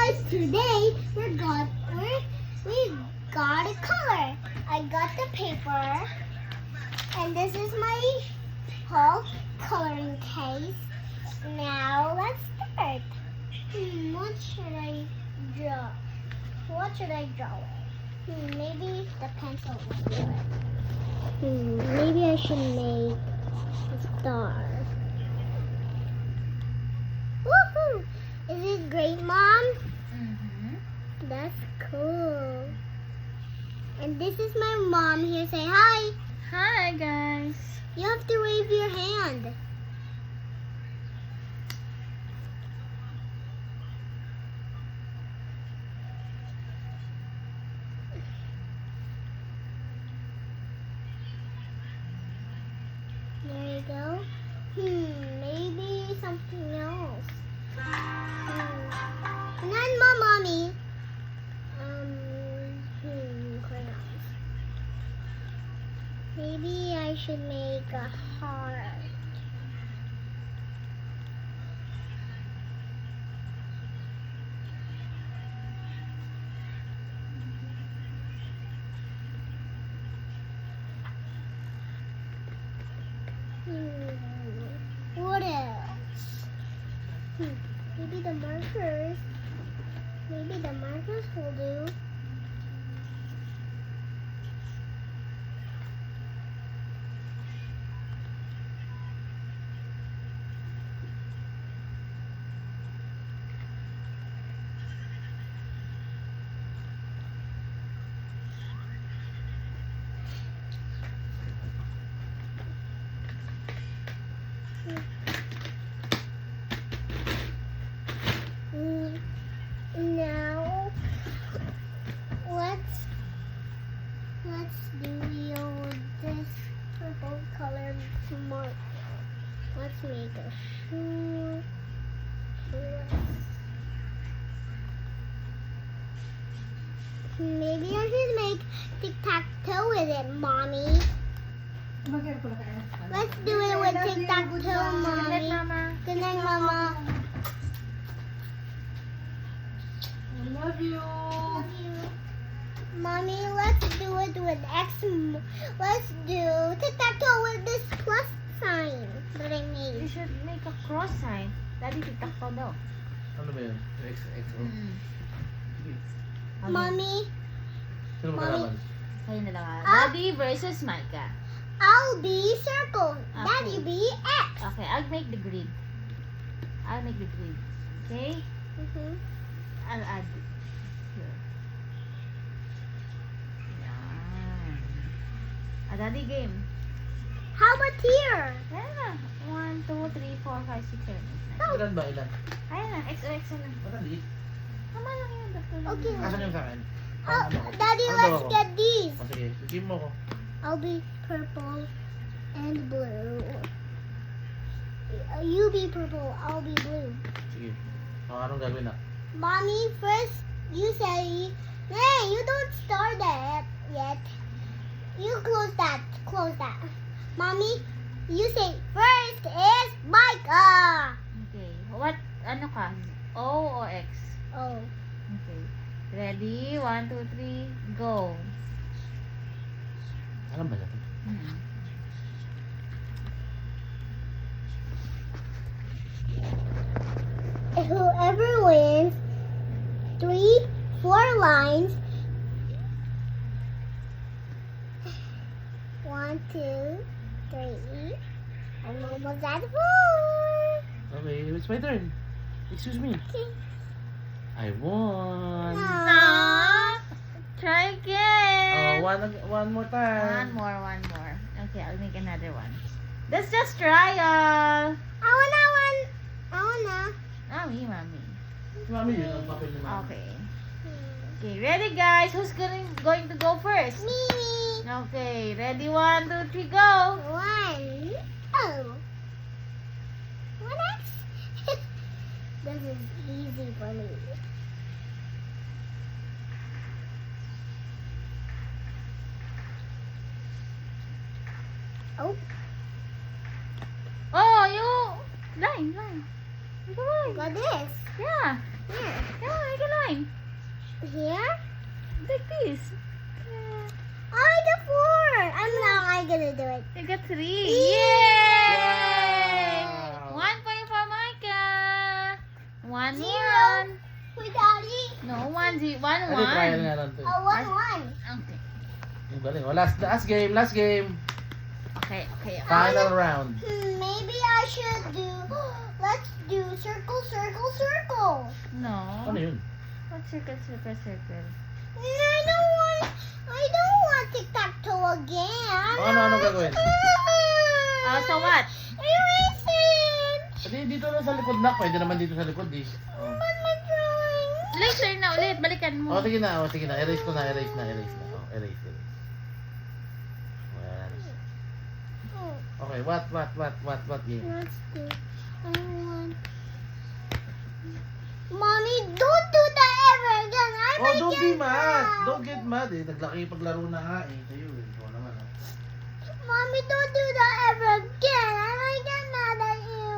guys, today we got a color. I got the paper, and this is my whole coloring case. Now let's start. What should I draw? What should I draw? Maybe the pencil will do it. Maybe I should make a star. Woohoo! Is it great, Mom? Mm-hmm. That's cool. And this is my mom here. Say hi. Hi, guys. You have to wave your hand. There you go. Maybe something else. And then mommy. Crayons. Maybe I should make a heart. What else? Maybe the markers. Maybe the markers will do. Now let's do this purple color mark. Let's make a shoe. Maybe I should make tic-tac-toe with it, Mommy. Let's do it with tic-tac-toe, Mommy. Mama. Good night, Mama. I love you. Love you. Mommy, let's do it with X. Let's do tic-tac-toe with this plus sign that I You made. should make a cross sign. Daddy, tic-tac-toe daw. Ano ba yun? Yung XXO? Sige. Mommy, Sino Mommy. magkalaban? Kayo na lang. Ah. Daddy versus Micah. I'll be circle. Okay. Daddy be X. Okay, I'll make the grid. I'll make the grid. Okay? I'll add it here. Yan. Daddy game. How about here? Ayan na. 1, 2, 3, 4, 5, 6, 7, 8, 9. Oh. Ilan ba? Ilan? Ayan na. XOXO na. Maliit. Tama lang yun. Tatlo lang Okay. yun. Asan yung sa akin? Daddy, Ano let's daw ako? get these. O sige, give mo ko. I'll be purple and blue. You be purple, I'll be blue. Sige. O, anong gagawin na? Mommy, first you say, hey, you don't start that yet. You close that. Mommy, you say, first is Micah. Okay. What? Ano ka? O o X? Oh. Okay. Ready? 1, 2, 3, go. Alam ba yan? Hmm. Whoever wins 4 lines. 1, 2, 3. I'm almost at 4. Okay, it's my turn. Excuse me. Okay. I won. Ah, try again. One more time. One more. Okay, I'll make another one. That's just trial. I wanna. Mommy. Mami, yun ang papel ni Mami. Okay. Okay, ready guys? Who's going to go first? Me. Okay, ready? 1, 2, 3, go. 1. Oh. What else? This is easy for me. Oh, Oh, you line. Come on. got this. Yeah. Here. Yeah, make a line. Here? Like this. I got 4. I'm gonna do it. You got 3. Yay! Wow. 1 point for Micah. 1 0. more. Wait, Daddy. No, 1 0 1 Ano, trial 1. nga lang to. Oh, 1-1. Okay. Ang galing. Oh, last game, last game. Okay. Final round. Maybe I should do. Let's do circle, circle, circle. No. Ano yun? What circle? I don't want tic-tac-toe again. Ano gagawin? Oh, so what? Erase it. Hindi, dito na sa likod na. Pwede naman dito sa likod eh. Oh. But my drawing. Later na ulit. Balikan mo. Oh, sige na. Erase ko na. Oh, erase. Ayan. Okay, what game? Let's do. I want. Mommy, don't do that ever again. I Oh, might don't get be mad. mad. Don't get mad eh. Naglaki paglaro na nga eh. Kayo eh. Ikaw naman ah. Mommy, don't do